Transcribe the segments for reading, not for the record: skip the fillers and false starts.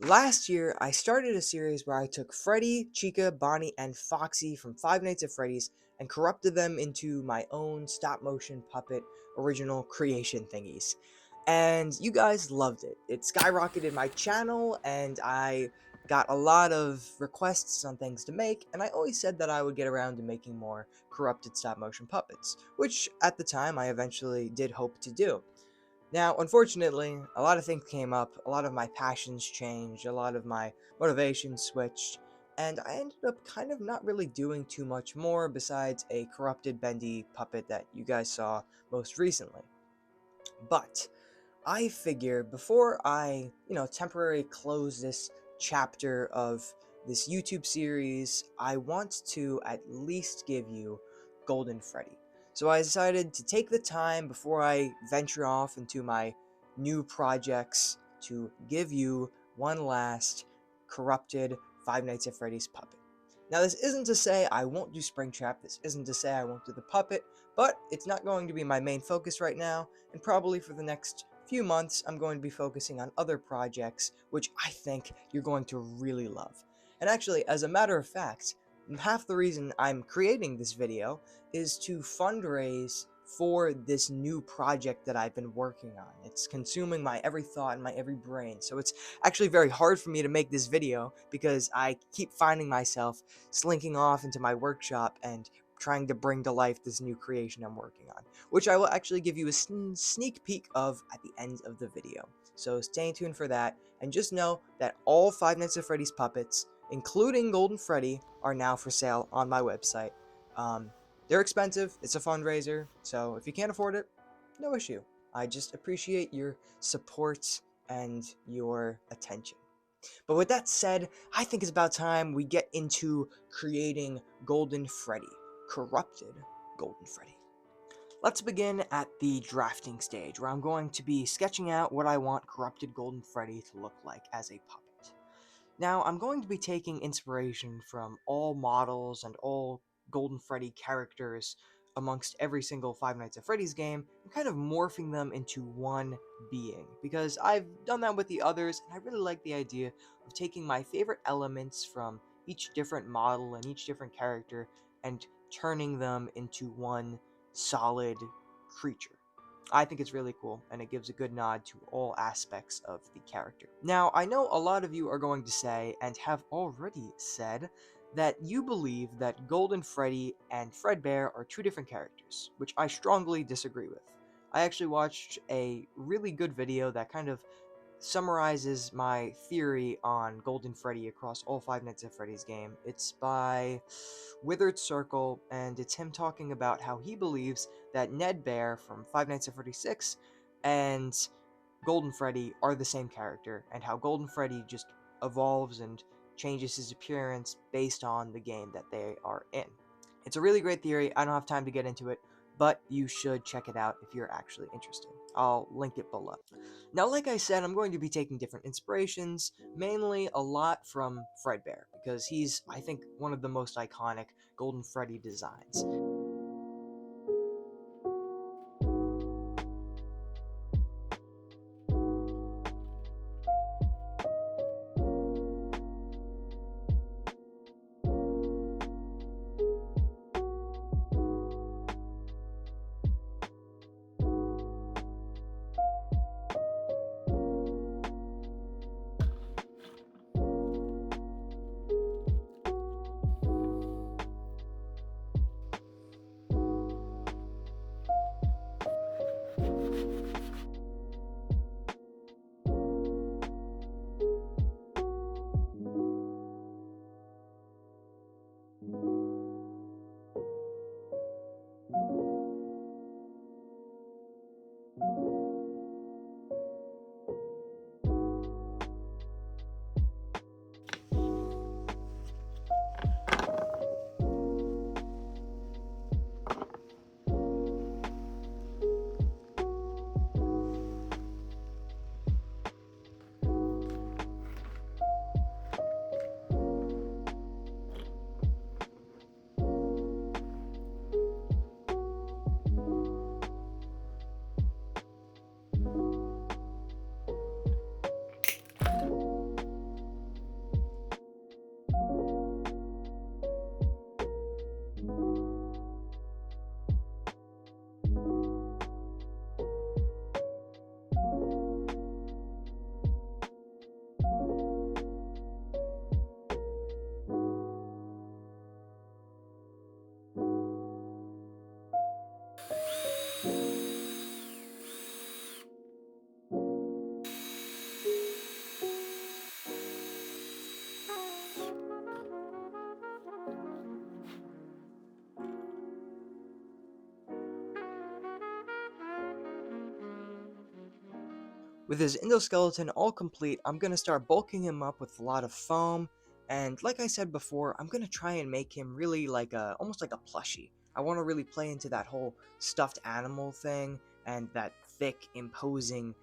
Last year, I started a series where I took Freddy, Chica, Bonnie, and Foxy from Five Nights at Freddy's and corrupted them into my own stop-motion puppet original creation thingies. And you guys loved it. It skyrocketed my channel, and I got a lot of requests on things to make, and I always said that I would get around to making more corrupted stop-motion puppets, which at the time I eventually did hope to do. Now, unfortunately, a lot of things came up, a lot of my passions changed, a lot of my motivations switched, and I ended up kind of not really doing too much more besides a corrupted bendy puppet that you guys saw most recently. But I figure before I, temporarily close this chapter of this YouTube series, I want to at least give you Golden Freddy. So I decided to take the time before I venture off into my new projects to give you one last corrupted Five Nights at Freddy's puppet. Now, this isn't to say I won't do Springtrap, this isn't to say I won't do the puppet, but it's not going to be my main focus right now, and probably for the next few months, I'm going to be focusing on other projects, which I think you're going to really love. And actually, as a matter of fact, half the reason I'm creating this video is to fundraise for this new project that I've been working on. It's consuming my every thought and my every brain, so it's actually very hard for me to make this video because I keep finding myself slinking off into my workshop and trying to bring to life this new creation I'm working on, which I will actually give you a sneak peek of at the end of the video. So stay tuned for that, and just know that all Five Nights at Freddy's puppets, including Golden Freddy, are now for sale on my website. They're expensive, it's a fundraiser, so if you can't afford it, no issue. I just appreciate your support and your attention. But with that said, I think it's about time we get into creating Golden Freddy. Corrupted Golden Freddy. Let's begin at the drafting stage, where I'm going to be sketching out what I want Corrupted Golden Freddy to look like as a puppet. Now, I'm going to be taking inspiration from all models and all Golden Freddy characters amongst every single Five Nights at Freddy's game and kind of morphing them into one being, because I've done that with the others, and I really like the idea of taking my favorite elements from each different model and each different character and turning them into one solid creature. I think it's really cool, and it gives a good nod to all aspects of the character. Now, I know a lot of you are going to say, and have already said, that you believe that Golden Freddy and Fredbear are two different characters, which I strongly disagree with. I actually watched a really good video that kind of summarizes my theory on Golden Freddy across all Five Nights at Freddy's game. It's by Withered Circle, and it's him talking about how he believes that Ned Bear from Five Nights at Freddy 6 and Golden Freddy are the same character, and how Golden Freddy just evolves and changes his appearance based on the game that they are in. It's a really great theory. I don't have time to get into it, but you should check it out if you're actually interested. I'll link it below. Now, like I said, I'm going to be taking different inspirations, mainly a lot from Fredbear, because he's, I think, one of the most iconic Golden Freddy designs. With his endoskeleton all complete, I'm going to start bulking him up with a lot of foam, and like I said before, I'm going to try and make him really like almost like a plushie. I want to really play into that whole stuffed animal thing and that thick, imposing,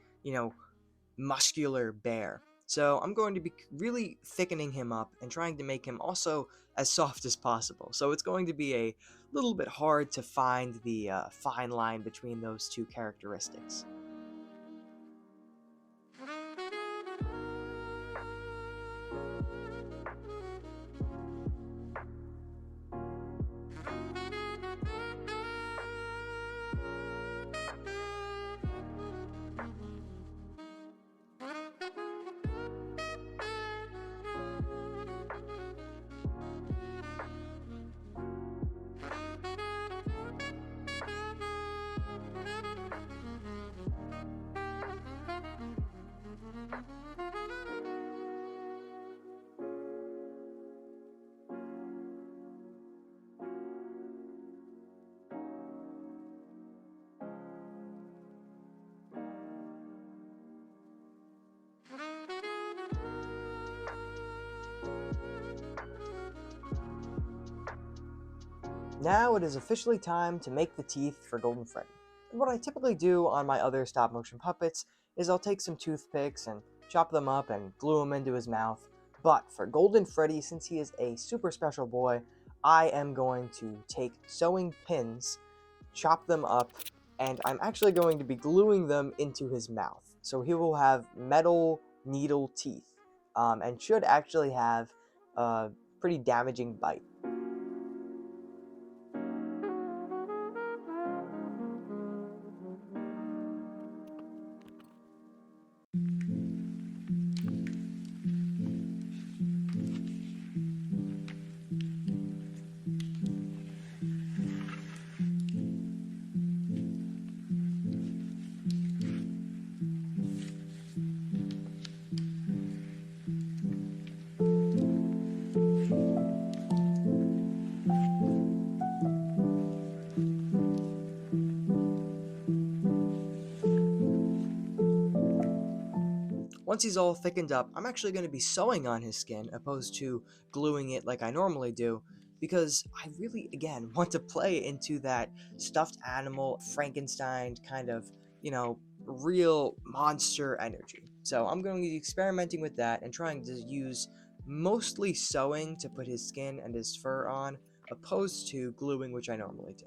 muscular bear. So I'm going to be really thickening him up and trying to make him also as soft as possible. So it's going to be a little bit hard to find the fine line between those two characteristics. Now it is officially time to make the teeth for Golden Freddy. And what I typically do on my other stop motion puppets is I'll take some toothpicks and chop them up and glue them into his mouth. But for Golden Freddy, since he is a super special boy, I am going to take sewing pins, chop them up, and I'm actually going to be gluing them into his mouth. So he will have metal needle teeth, and should actually have a pretty damaging bite. Once he's all thickened up, I'm actually going to be sewing on his skin opposed to gluing it like I normally do, because I really, again, want to play into that stuffed animal, Frankenstein kind of, real monster energy. So I'm going to be experimenting with that and trying to use mostly sewing to put his skin and his fur on, opposed to gluing, which I normally do.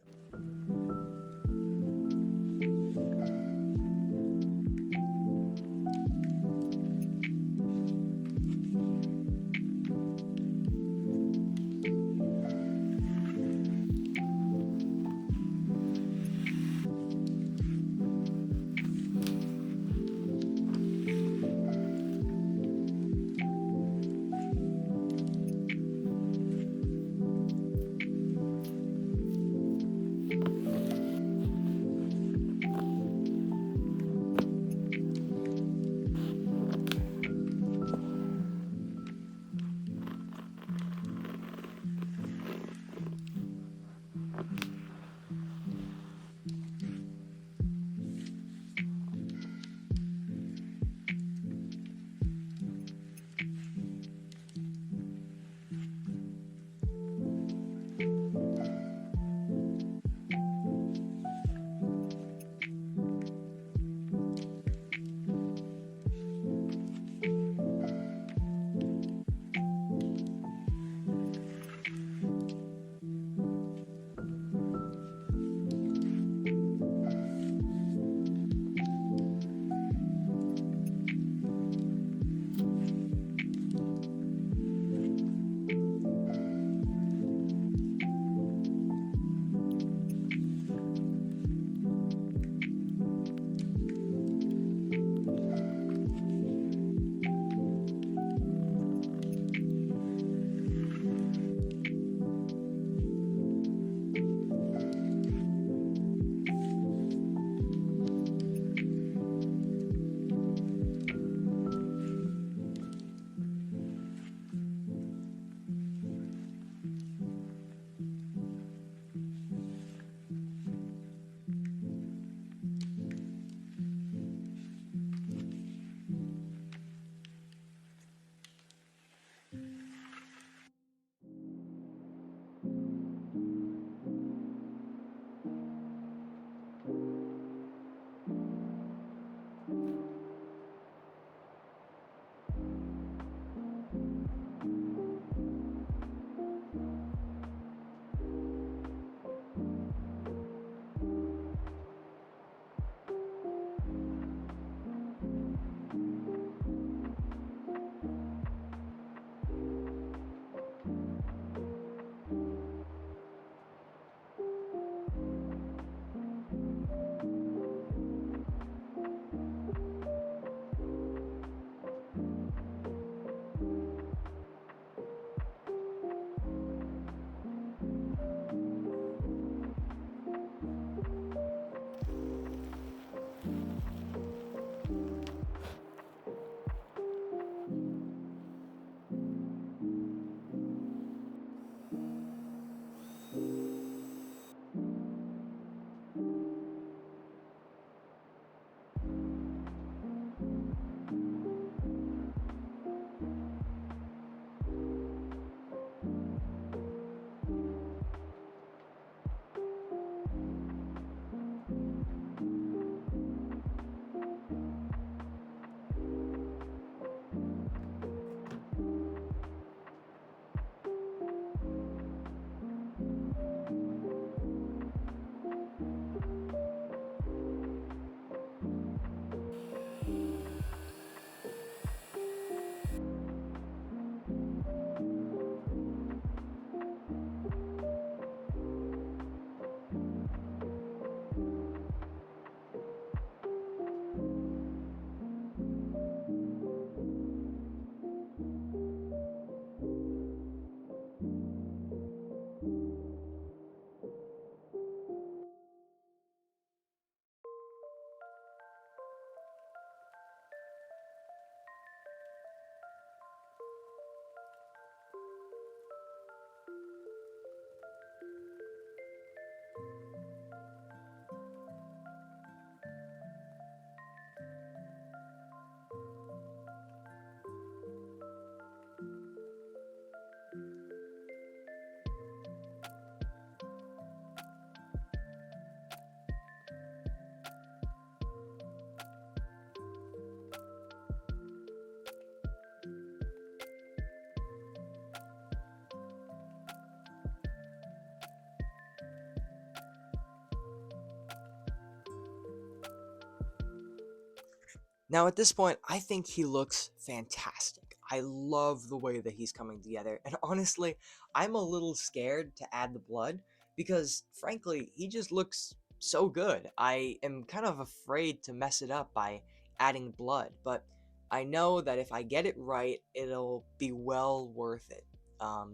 Now at this point, I think he looks fantastic. I love the way that he's coming together, and honestly, I'm a little scared to add the blood because, frankly, he just looks so good. I am kind of afraid to mess it up by adding blood, but I know that if I get it right, it'll be well worth it.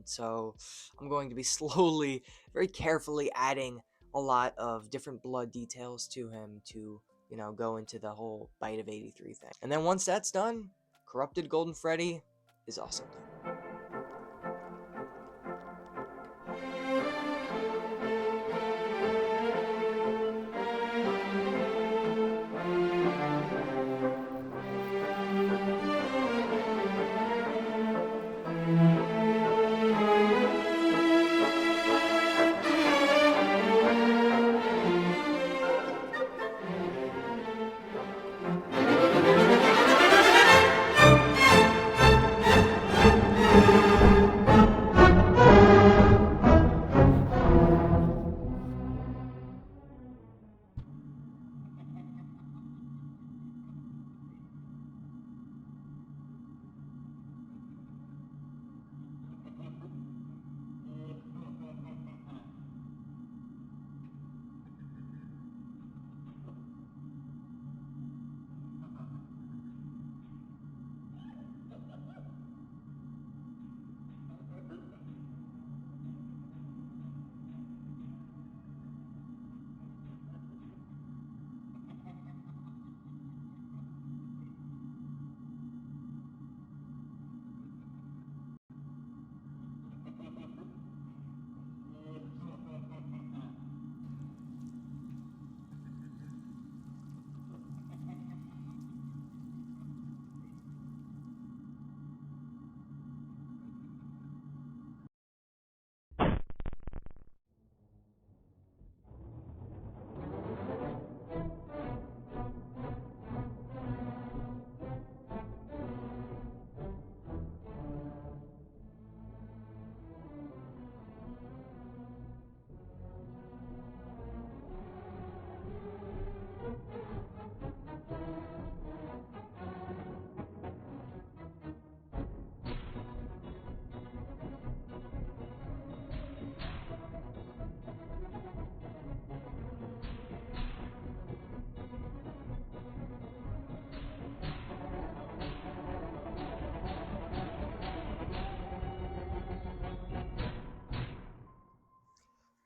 So I'm going to be slowly, very carefully adding a lot of different blood details to him to, go into the whole Bite of 83 thing. And then once that's done, Corrupted Golden Freddy is also done.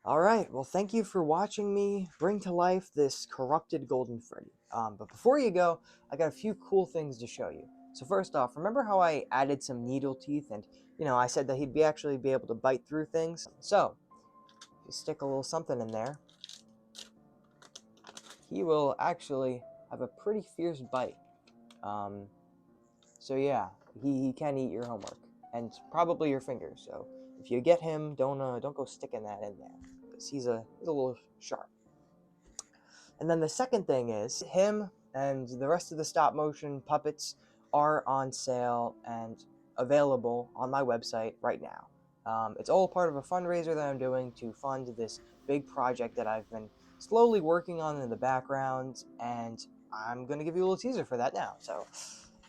Alright, well, thank you for watching me bring to life this Corrupted Golden Freddy. But before you go, I got a few cool things to show you. So first off, remember how I added some needle teeth and, I said that he'd actually be able to bite through things? So, if you stick a little something in there, he will actually have a pretty fierce bite. So yeah, he can eat your homework and probably your fingers. So if you get him, don't go sticking that in there because he's a little sharp. And then the second thing is him and the rest of the stop motion puppets are on sale and available on my website right now. It's all part of a fundraiser that I'm doing to fund this big project that I've been slowly working on in the background, and I'm going to give you a little teaser for that now. So,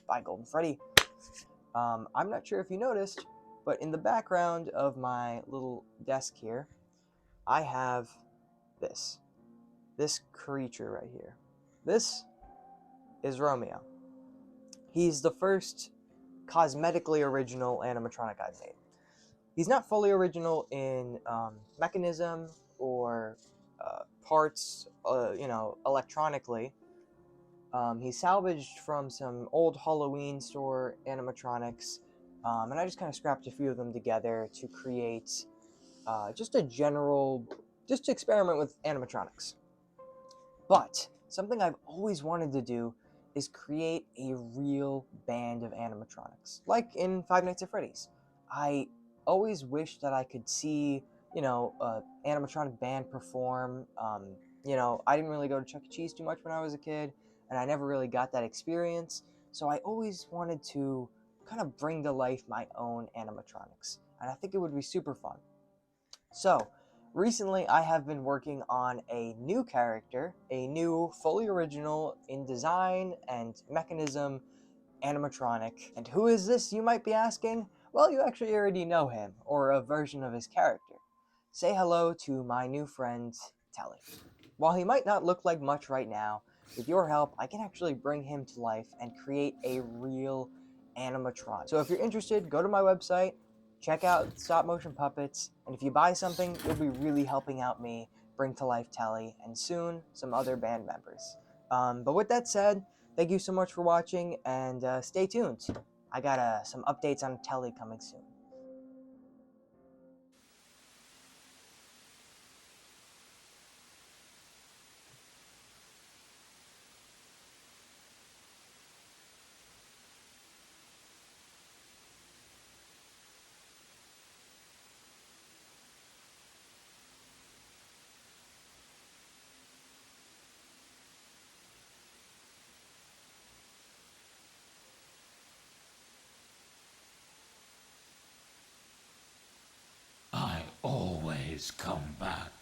bye, Golden Freddy. I'm not sure if you noticed, but in the background of my little desk here, I have this creature right here. This is Romeo. He's the first cosmetically original animatronic I've made. He's not fully original in mechanism or parts, electronically. He's salvaged from some old Halloween store animatronics, and I just kind of scrapped a few of them together to create just to experiment with animatronics. But something I've always wanted to do is create a real band of animatronics, like in Five Nights at Freddy's. I always wished that I could see, an animatronic band perform. I didn't really go to Chuck E. Cheese too much when I was a kid, and I never really got that experience. So I always wanted to kind of bring to life my own animatronics, and I think it would be super fun. So, Recently, I have been working on a new character, a new, fully original in design and mechanism animatronic. And who is this, you might be asking? Well, you actually already know him, or a version of his character. Say hello to my new friend, Telly. While he might not look like much right now, with your help, I can actually bring him to life and create a real animatronic. So if you're interested, go to my website, check out stop motion puppets, and if you buy something, you'll be really helping out me bring to life Telly, and soon some other band members. But with that said, thank you so much for watching, and stay tuned. I got some updates on Telly coming soon. I always come back.